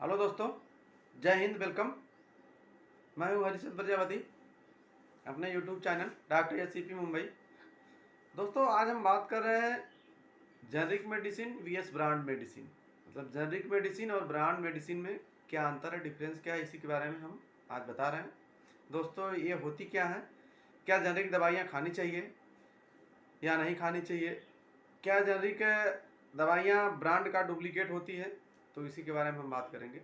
Hello दोस्तों, जय Hind. Welcome. मैं हूं हरीश प्रजापति, अपने YouTube channel doctor SCP Mumbai. दोस्तों, आज हम बात कर रहे हैं generic medicine vs brand medicine. मतलब जेनरिक मेडिसिन और ब्रांड मेडिसिन में क्या अंतर है, डिफरेंस क्या है, इसी के बारे में हम आज बता रहे हैं। दोस्तों, ये होती क्या है, क्या जेनरिक दवाइयाँ खानी चाहिए या नहीं खानी चाहिए, क्या जेनरिक दवाइयाँ ब्रांड का डुप्लीकेट होती है, तो इसी के बारे में हम बात करेंगे।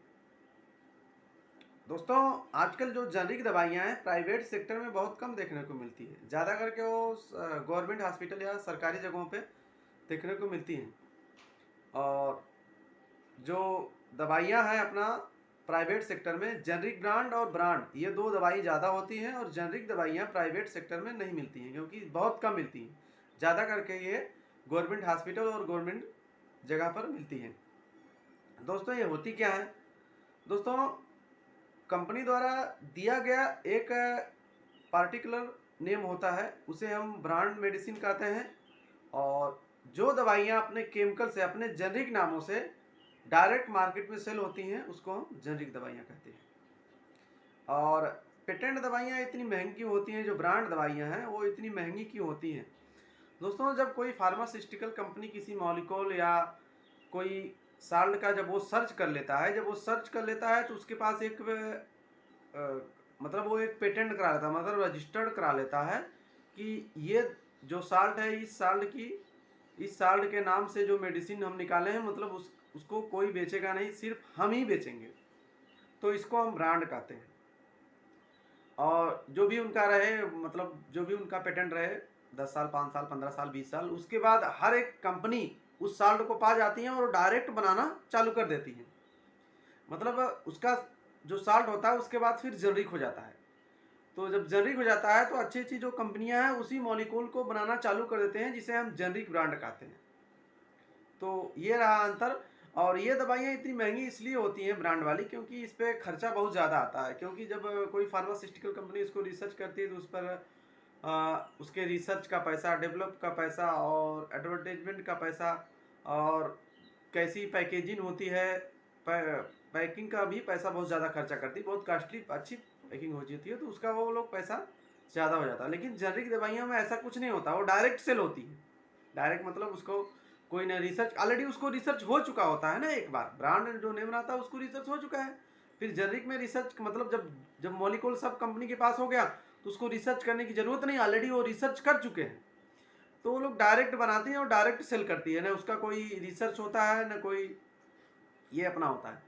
दोस्तों, आजकल जो जेनरिक दवाइयाँ हैं प्राइवेट सेक्टर में बहुत कम देखने को मिलती है। ज़्यादा करके वो गवर्नमेंट हॉस्पिटल या सरकारी जगहों पे देखने को मिलती हैं। और जो दवाइयाँ हैं अपना प्राइवेट सेक्टर में, जेनरिक ब्रांड और ब्रांड, ये दो दवाई ज़्यादा होती हैं। और जेनरिक दवाइयाँ प्राइवेट सेक्टर में नहीं मिलती हैं क्योंकि बहुत कम मिलती हैं। ज़्यादा करके ये गवर्नमेंट हॉस्पिटल और गवर्नमेंट जगह पर मिलती हैं। दोस्तों, ये होती क्या है, दोस्तों, कंपनी द्वारा दिया गया एक पार्टिकुलर नेम होता है, उसे हम ब्रांड मेडिसिन कहते हैं। और जो दवाइयाँ अपने केमिकल से, अपने जेनरिक नामों से डायरेक्ट मार्केट में सेल होती हैं, उसको हम जेनरिक दवाइयाँ कहते हैं। और पेटेंट दवाइयाँ इतनी महंगी क्यों होती हैं, जो ब्रांड दवाइयाँ हैं वो इतनी महंगी क्यों होती हैं? दोस्तों, जब कोई फार्मास्यूटिकल कंपनी किसी मॉलिक्यूल या कोई साल्ट का जब वो सर्च कर लेता है, तो उसके पास एक मतलब वो एक पेटेंट करा लेता है, मतलब रजिस्टर्ड करा लेता है कि ये जो साल्ट है, इस साल्ट के नाम से जो मेडिसिन हम निकाले हैं, मतलब उसको कोई बेचेगा नहीं, सिर्फ हम ही बेचेंगे। तो इसको हम ब्रांड कहते हैं। और जो भी उनका रहे, मतलब जो भी उनका पेटेंट रहे, 10 साल, 5 साल, 15 साल, 20 साल, उसके बाद हर एक कंपनी उस साल्ट को पा जाती है और डायरेक्ट बनाना चालू कर देती है। मतलब उसका जो साल्ट होता है उसके बाद फिर जेनरिक हो जाता है। तो जब जेनरिक हो जाता है तो अच्छी अच्छी जो कंपनियां हैं उसी मॉलिक्यूल को बनाना चालू कर देते हैं, जिसे हम जेनरिक ब्रांड कहते हैं। तो ये रहा अंतर। और ये दवाइयाँ इतनी महंगी इसलिए होती हैं ब्रांड वाली, क्योंकि इस पर खर्चा बहुत ज़्यादा आता है। क्योंकि जब कोई फार्मास्यूटिकल कंपनी इसको रिसर्च करती है तो उस पर उसके रिसर्च का पैसा, डेवलप का पैसा और एडवर्टाइजमेंट का पैसा, और कैसी पैकेजिंग होती है, पैकिंग का भी पैसा बहुत ज़्यादा खर्चा करती है। बहुत कॉस्टली अच्छी पैकिंग हो जाती है, तो उसका वो लोग पैसा ज़्यादा हो जाता है। लेकिन जेनरिक दवाइयों में ऐसा कुछ नहीं होता, वो डायरेक्ट सेल होती है। डायरेक्ट मतलब उसको कोई ना रिसर्च, ऑलरेडी उसको रिसर्च हो चुका होता है ना। एक बार ब्रांड जो नेम रहता है उसको रिसर्च हो चुका है। फिर जेनरिक में रिसर्च मतलब जब जब मॉलिक्यूल सब कंपनी के पास हो गया तो उसको रिसर्च करने की जरूरत नहीं, ऑलरेडी वो रिसर्च कर चुके हैं। तो वो लोग डायरेक्ट बनाती हैं और डायरेक्ट सेल करती है ना, उसका कोई रिसर्च होता है ना कोई ये अपना होता है,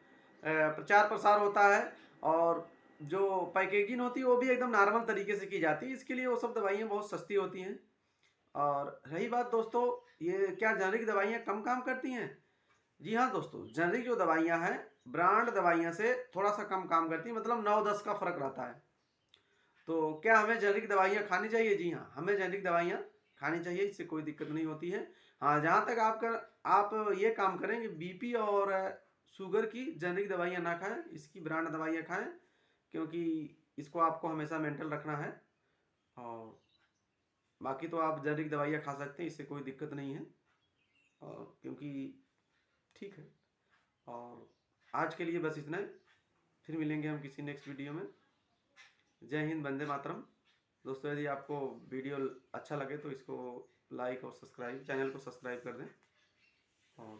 प्रचार प्रसार होता है। और जो पैकेजिंग होती है वो भी एकदम नॉर्मल तरीके से की जाती है। इसके लिए वो सब दवाइयाँ बहुत सस्ती होती हैं। और रही बात दोस्तों, ये क्या जेनरिक दवाइयाँ कम काम करती हैं? जी हाँ दोस्तों, जेनरिक जो दवाइयाँ हैं ब्रांड दवाइयाँ से थोड़ा सा कम काम करती हैं, मतलब 9-10 का फर्क रहता है। तो क्या हमें जेनरिक दवाइयाँ खानी चाहिए? जी हाँ, हमें जेनरिक दवाइयाँ खानी चाहिए, इससे कोई दिक्कत नहीं होती है। हाँ, जहाँ तक आप ये काम करें कि बीपी और शुगर की जेनरिक दवाइयाँ ना खाएं, इसकी ब्रांड दवाइयाँ खाएं, क्योंकि इसको आपको हमेशा मेंटेन रखना है। और बाकी तो आप जेनरिक दवाइयाँ खा सकते हैं, इससे कोई दिक्कत नहीं है। और क्योंकि ठीक है। और आज के लिए बस इतना ही। फिर मिलेंगे हम किसी नेक्स्ट वीडियो में। जय हिंद, वंदे मातरम। दोस्तों, यदि आपको वीडियो अच्छा लगे तो इसको लाइक और सब्सक्राइब, चैनल को सब्सक्राइब कर दें। और